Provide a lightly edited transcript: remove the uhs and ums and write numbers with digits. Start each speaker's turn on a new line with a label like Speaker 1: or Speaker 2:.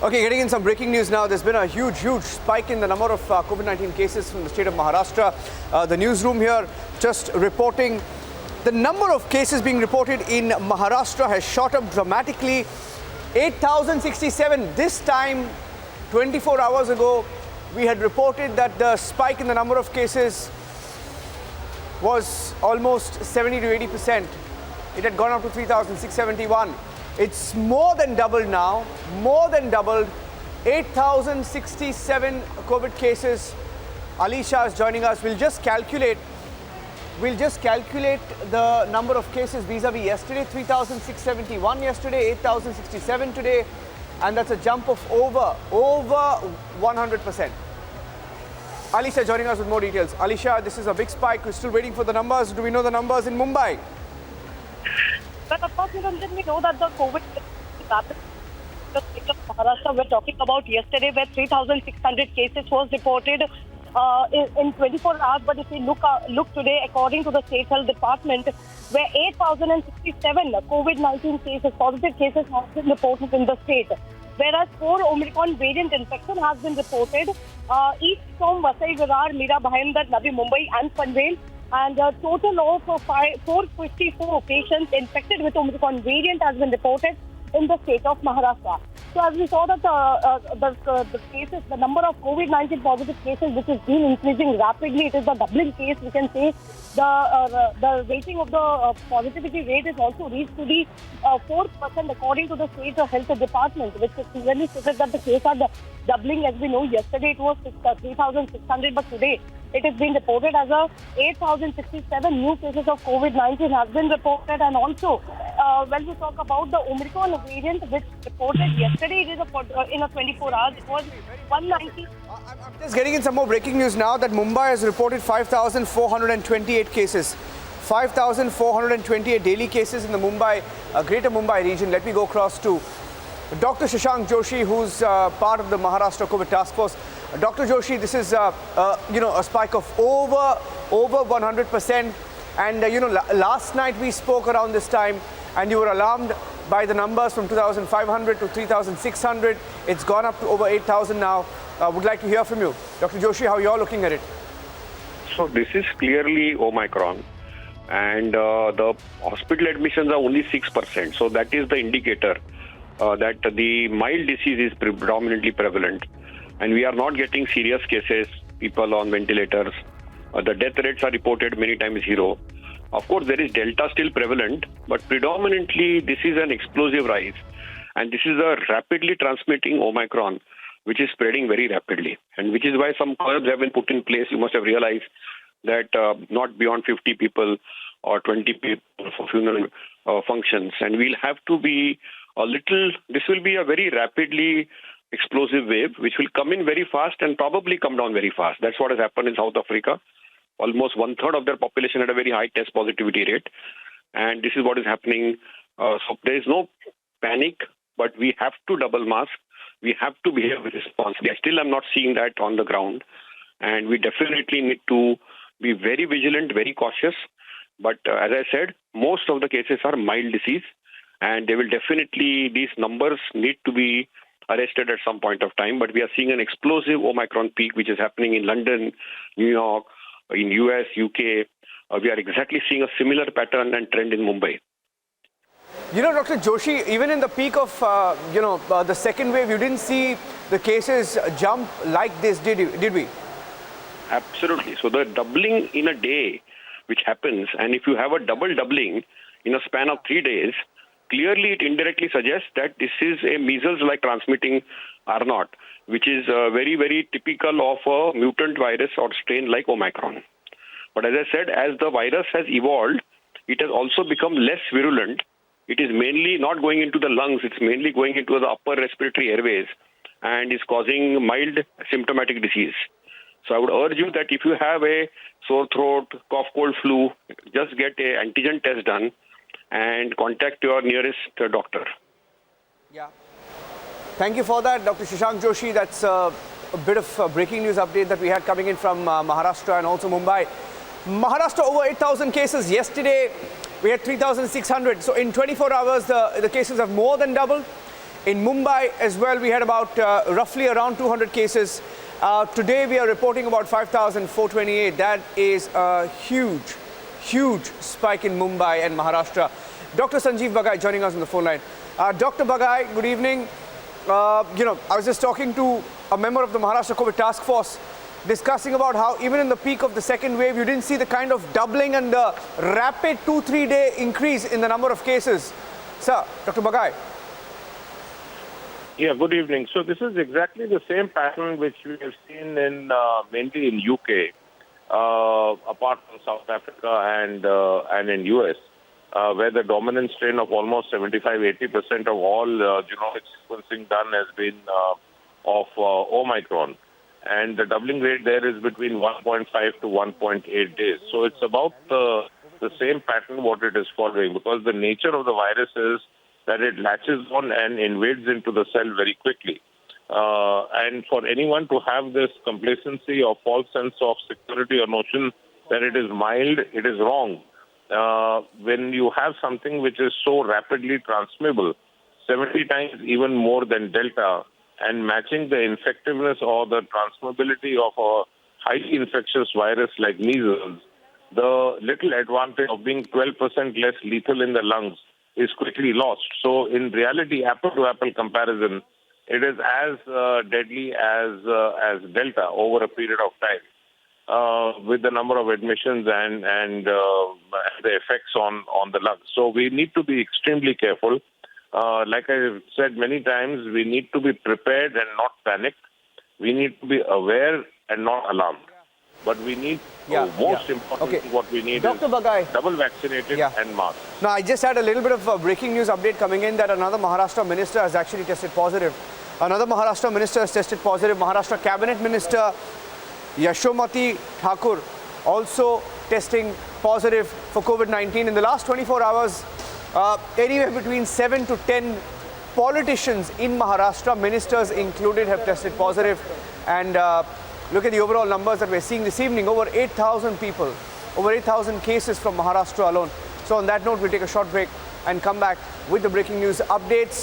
Speaker 1: Okay, getting in some breaking news now. There's been a huge spike in the number of COVID-19 cases from the state of Maharashtra. The newsroom here just reporting the number of cases being reported in Maharashtra has shot up dramatically. 8,067. This time, 24 hours ago, we had reported that the spike in the number of cases was almost 70 to 80%. It had gone up to 3,671. It's more than doubled now, more than doubled. 8,067 COVID cases. Alisha is joining us. We'll just calculate the number of cases vis-a-vis yesterday. 3,671 yesterday, 8,067 today, and that's a jump of over 100%. Alisha joining us with more details. Alisha, this is a big spike. We're still waiting for the numbers. Do we know the numbers in Mumbai?
Speaker 2: But of course, we know that the COVID the state of Maharashtra we're talking about yesterday, where 3,600 cases was reported in 24 hours. But if we look today, according to the State Health Department, where 8,067 COVID-19 cases, positive cases have been reported in the state, whereas 4 Omicron variant infection has been reported, each from Vasai, Virar, Mira, Bhayandar, Navi Mumbai and Panvel. And a total of 454 patients infected with Omicron variant has been reported in the state of Maharashtra. So as we saw that the cases, the number of COVID-19 positive cases, which has been increasing rapidly, it is the doubling case, we can say. The rating of the positivity rate is also reached to the 4% according to the State Health Department, which clearly stated that the cases are doubling. As we know, yesterday it was 3,600, but today it is being reported as 8,067 new cases of COVID-19 has been reported. And also, when we talk about the Omicron variant, which reported yesterday, it is in a 24 hours, it was 190.
Speaker 1: I'm just getting in some more breaking news now that Mumbai has reported 5,428 cases. 5,428 daily cases in the greater Mumbai region. Let me go across to Dr. Shashank Joshi, who's part of the Maharashtra COVID Task Force. Dr. Joshi, this is a spike of over 100%. And last night we spoke around this time, and you were alarmed by the numbers from 2,500 to 3,600. It's gone up to over 8,000 now. Would like to hear from you, Dr. Joshi, how you're looking at it.
Speaker 3: So this is clearly Omicron, and the hospital admissions are only 6%. So that is the indicator that the mild disease is predominantly prevalent, and we are not getting serious cases, people on ventilators. The death rates are reported many times 0. Of course, there is Delta still prevalent, but predominantly this is an explosive rise, and this is a rapidly transmitting Omicron, which is spreading very rapidly, and which is why some curbs have been put in place. You must have realized that not beyond 50 people or 20 people for funeral functions, and we'll have to be this will be a very rapidly explosive wave, which will come in very fast and probably come down very fast. That's what has happened in South Africa. Almost 1/3 of their population had a very high test positivity rate, and this is what is happening. So there is no panic, but we have to double mask. We have to behave responsibly. I still am not seeing that on the ground, and we definitely need to be very vigilant, very cautious. But as I said, most of the cases are mild disease, and these numbers need to be arrested at some point of time. But we are seeing an explosive Omicron peak, which is happening in London, New York, in US, UK. We are exactly seeing a similar pattern and trend in Mumbai.
Speaker 1: Dr. Joshi, even in the peak of, the second wave, you didn't see the cases jump like this, did we?
Speaker 3: Absolutely. So the doubling in a day, which happens, and if you have a double doubling in a span of 3 days, clearly it indirectly suggests that this is a measles-like transmitting R0, which is very, very typical of a mutant virus or strain like Omicron. But as I said, as the virus has evolved, it has also become less virulent. It is mainly not going into the lungs, it's mainly going into the upper respiratory airways and is causing mild symptomatic disease. So I would urge you that if you have a sore throat, cough, cold, flu, just get an antigen test done and contact your nearest doctor.
Speaker 1: Yeah. Thank you for that, Dr. Shashank Joshi. That's a bit of a breaking news update that we had coming in from Maharashtra and also Mumbai. Maharashtra over 8,000 cases yesterday. We had 3,600. So in 24 hours, the cases have more than doubled. In Mumbai as well, we had about roughly around 200 cases. Today, we are reporting about 5,428. That is a huge, huge spike in Mumbai and Maharashtra. Dr. Sanjeev Bagai joining us on the phone line. Dr. Bagai, good evening. I was just talking to a member of the Maharashtra COVID task force discussing about how even in the peak of the second wave, you didn't see the kind of doubling and the rapid 2-3 day increase in the number of cases. Sir, Dr. Bagai.
Speaker 4: Yeah, good evening. So this is exactly the same pattern which we have seen in mainly in UK, apart from South Africa and in US, where the dominant strain of almost 75-80% of all genomic sequencing done has been of Omicron. And the doubling rate there is between 1.5 to 1.8 days. So it's about the same pattern what it is following, because the nature of the virus is that it latches on and invades into the cell very quickly. And for anyone to have this complacency or false sense of security or notion that it is mild, it is wrong. When you have something which is so rapidly transmissible, 70 times even more than Delta, and matching the infectiveness or the transmissibility of a highly infectious virus like measles, the little advantage of being 12% less lethal in the lungs is quickly lost. So in reality, apple-to-apple comparison, it is as deadly as Delta over a period of time, with the number of admissions and the effects on the lungs. So we need to be extremely careful. Like I said many times, we need to be prepared and not panic. We need to be aware and not alarmed. But we need, most important, what we need
Speaker 1: Dr.
Speaker 4: is
Speaker 1: Bagai.
Speaker 4: double vaccinated and masked.
Speaker 1: Now, I just had a little bit of a breaking news update coming in that another Maharashtra minister has actually tested positive. Another Maharashtra minister has tested positive. Maharashtra Cabinet Minister Yashomati Thakur also testing positive for COVID-19. In the last 24 hours, anywhere between 7 to 10 politicians in Maharashtra, ministers included, have tested positive. And look at the overall numbers that we're seeing this evening. Over 8,000 people, over 8,000 cases from Maharashtra alone. So on that note, we'll take a short break and come back with the breaking news updates.